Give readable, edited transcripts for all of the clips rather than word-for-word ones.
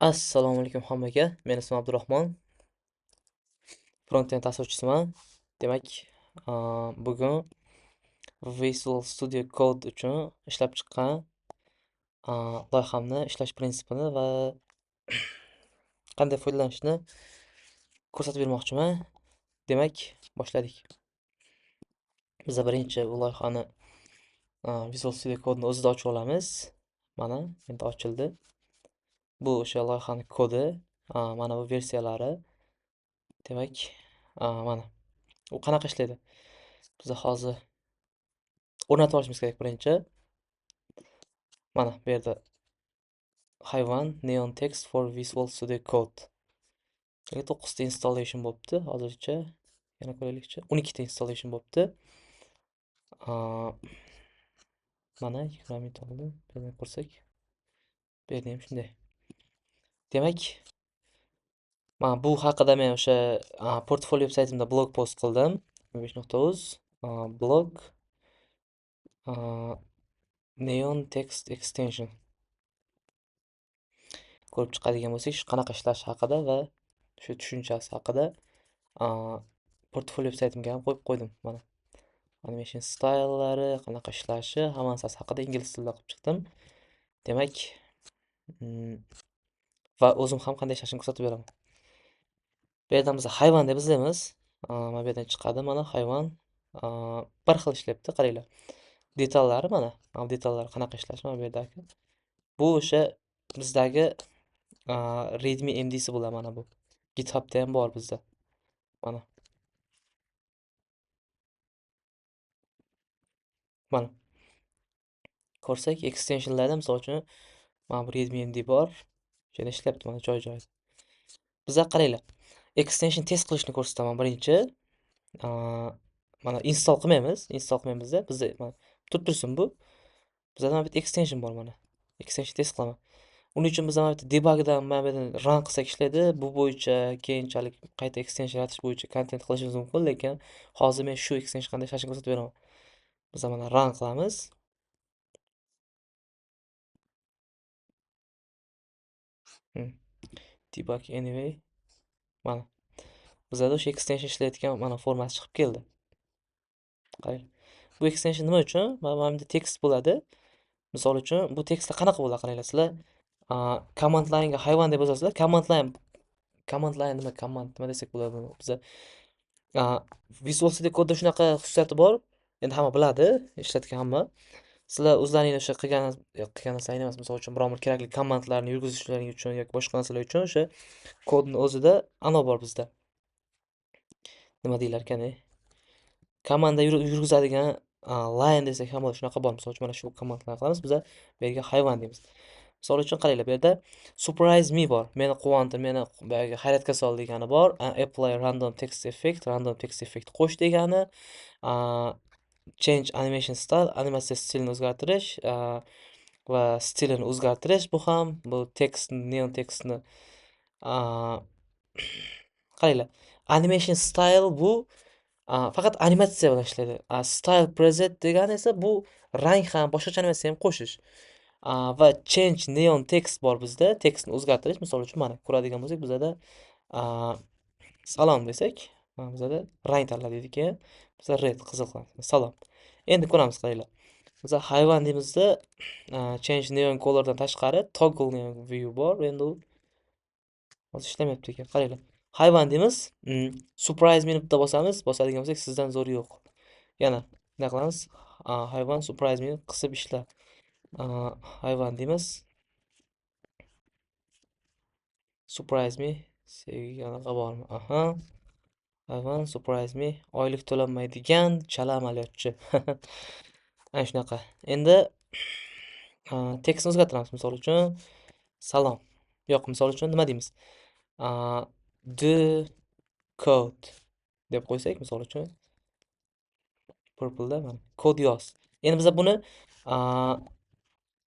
Assalomu alaykum hammaga. Men ismim Abdurahmon. Front-end asoschisiman. Demak, bugun Visual Studio Code uchun ishlab chiqqan loyihamni ishlash prinsipini va qanday foydalanishni ko'rsatib bermoqchiman. Demak, boshladik. Biz birinchi bu loyihani Visual Studio Code'ni o'zida ochib olamiz. Mana, endi ochildi. Bu o'sha loyihani kodi. Mana bu versiyalari. Demak, mana u qanaqa ishlaydi? Biz hozir o'rnatib olishimiz kerak birinchi. Mana bu yerda hayvon neon text for Visual Studio Code. 9 ta installation bo'libdi hozircha. Yana ko'raylikchi. 12 ta installation bo'libdi. Mana 20 minut oldi. Birdan ko'rsak. Bu yerda ham shunday. Demak, mana bu haqida men o'sha portfolio saytimda blog post qildim. 15.uz blog neon text extension ko'rib chiqadigan bo'lsak, shu qanaqa ishlash haqida va shu tushunchasi haqida portfolio saytimga ham qo'yib qo'ydim. Mana animation stylelari, qanaqa ishlashi, hammasi haqida ingliz tilida qilib chiqdim. Demak, va o'zim ham qanday ishlashini ko'rsatib beraman. Bu yerdan biz hayvon deb izlaymiz. Mana bu yerdan chiqadi, mana hayvon bir xil ishlayapti, qaranglar. Detallari mana, bu detallar qanaqa ishlashi mana bu yerdagi. Bu o'sha bizdagi Readme MD'si bo'ladi mana bu. GitHubda ham bor bizda. Mana. Mana. Ko'rsak, extensionlarda misol uchun mana bu Readme MD bor. O'shada ishlayapti mana joy-joyida. Bizga qaranglar. Extension test qilishni ko'rsataman birinchi. Mana install qilmaymiz. Install qilmaymizda. Bizda mana tursin bu. Bizda mana bitta extension bor mana. Extension test qilaman. Uning uchun biz mana bitta debugdan mana bu yerdan run qilsak ishlaydi. Bu bo'yicha keyinchalik qayta extension yaratish bo'yicha content qilishimiz mumkin, lekin hozir men shu extension qanday ishlashini ko'rsatib beraman. Biz mana run qilamiz. Debug anyway. Mana. Bizda o'sha extension ishlayotgan mana formasi chiqib keldi. Qarang. Bu extension nima uchun? Mana bunda text bo'ladi. Misol uchun bu tekstlar qanaqa bo'ladi qaranglar sizlar. Command line'ga hayvon deb yozasizlar. Command line nima desak bo'ladi buni? Bizda Visual Studio Code'da shunaqa xususiyati bor. Endi hamma biladi, ishlatgan hamma. Sizlar o'zlaringiz o'sha qilgan narsalar emas, misol uchun biror bir kerakli komandlarni yurgizishlaring uchun yoki boshqa narsalar uchun o'sha kodni o'zida bor bizda. Nima deylar ekan? Komanda yurgizadigan line desak ham bo'ladi, shunaqa bor. Misol uchun mana shu komandlarni qilamiz, biz bu yerga hayvon deymiz. Misol uchun qaranglar, bu yerda surprise me bor. Meni quvontir, meni boyaga hayratga sol degani bor. Apply random text effect qo'sh degani. Change animation style, animatsiya stilini o'zgartirish va stilini o'zgartirish. Bu ham bu text, neon textni qaranglar. Animation style bu faqat animatsiya bilan ishlaydi. Style preset degani esa bu rang ham, boshqacha animatsiya ham qo'shish. Va change neon text bor bizda, tekstni o'zgartirish. Misol uchun mana ko'radigan bo'lsak, bizda salom desak, bizda rang tanladik keyin bizda red qizil qilamiz. Salom. Endi ko'ramiz qaranglar. Biz hayvon deymizda change neon colordan tashqari toggle neon view bor. Endi u hozir ishlamayapti ekan. Qaranglar. Hayvon deymiz. Surprise meni bitta bosamiz. Bosadigan bo'lsak, sizdan zo'r yo'q. Yana nima qilamiz? Hayvon surprise meni qisib ishla. Hayvon deymiz. Surprise me sevganaqa bormi? Aha. Hayvon surprise me oylik to'lanmaydigan chala amaliyotchi. Ana shunaqa. Endi tekstni o'zgartiramiz. Misol uchun salom. Yo'q, misol uchun nima deymiz? The code deb qo'ysak, misol uchun purple da mana kod yoz. Endi biz buni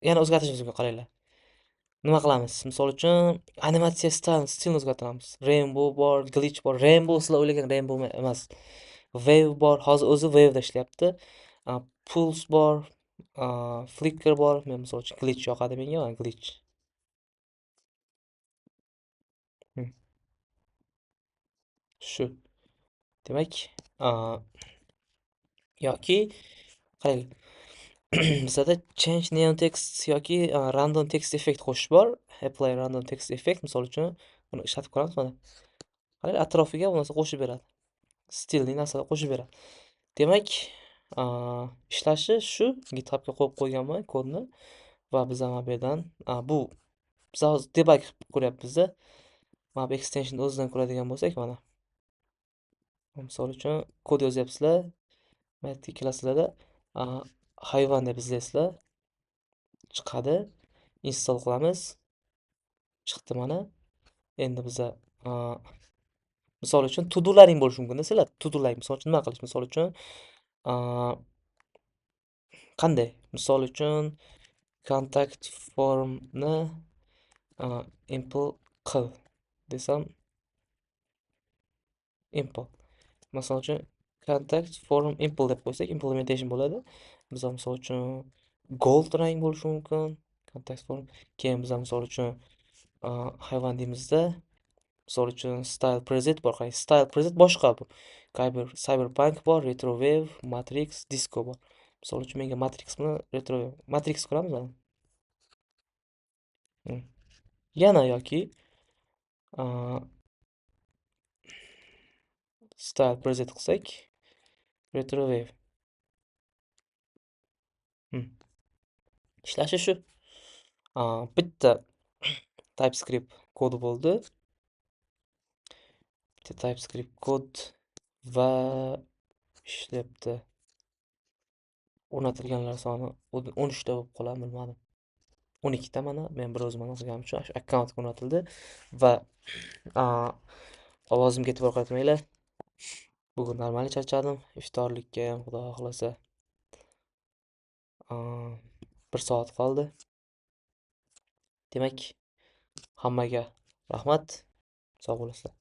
yana o'zgartirishimiz mumkin, qaranglar. Nima qilamiz? Misol uchun animatsiya stilni o'zgartiramiz. Rainbow bor, glitch bor. Rainbow sizlar o'ylagan rainbow emas. Wave bor. Hozir o'zi wave ishlayapti. Pulse bor, flicker bor. Men misol uchun glitch yoqadi menga, glitch. Hı, shu. Demak, a, yoki qarang, bizada change neon text yoki random text effect qo'shish bor. Apply random text effect misol uchun buni ishlatib ko'ramiz mana. Qarang, atrofiga bu narsa qo'shib beradi. Stilli narsalar qo'shib beradi. Demak, a, ishlashi shu. GitHubga qo'yib qo'yganman kodni va biz mana bu yerdan bu biz hozir debug qilib ko'ryapmiz-da. Mana bu extension o'zidan ko'radigan bo'lsak mana. Misol uchun kod yozyapsizlar, bu yerga kelasizlarda a, hayvon deb izlaysizlar, chiqadi. Install qilamiz. Chiqdi mana. Endi biza a, misol uchun to-do'laring bo'lishi mumkin-da sizlar. To-do'laring misol uchun nima qilish? Misol uchun a, qanday? Misol uchun kontakt formni impl qil desam, impl. Misol uchun contact form impl deb qo'ysak implementation bo'ladi. Bizda misol uchun gold rang bo'lishi mumkin. Contact form. Keyin bizda misol uchun hayvon deymizda, misol uchun style preset bor. Qarang, style preset boshqa bu. Cyberpunk bor, retrowave, matrix, disco bor. Misol uchun menga matrix bilan retrowave. Matrix ko'ramiz mana. Hmm. Yana yoki a, style preset qilsak, retrowave. Hmm. Ishlashi shu. Bitta TypeScript kodi bo'ldi. Bitta TypeScript kod va ishlayapti. O'rnatilganlar soni 13 ta bo'lib qoladimi, bilmadim. 12 ta mana, men bir o'zim qilganim uchun shu akkauntga o'rnatildi va a, ovozimga e'tibor qaratmanglar. Bugun normal charchadim. Iftorlikka ham xudo xohlasa 1 soat qoldi. Demak, hammaga rahmat. Sog' bo'lasizlar.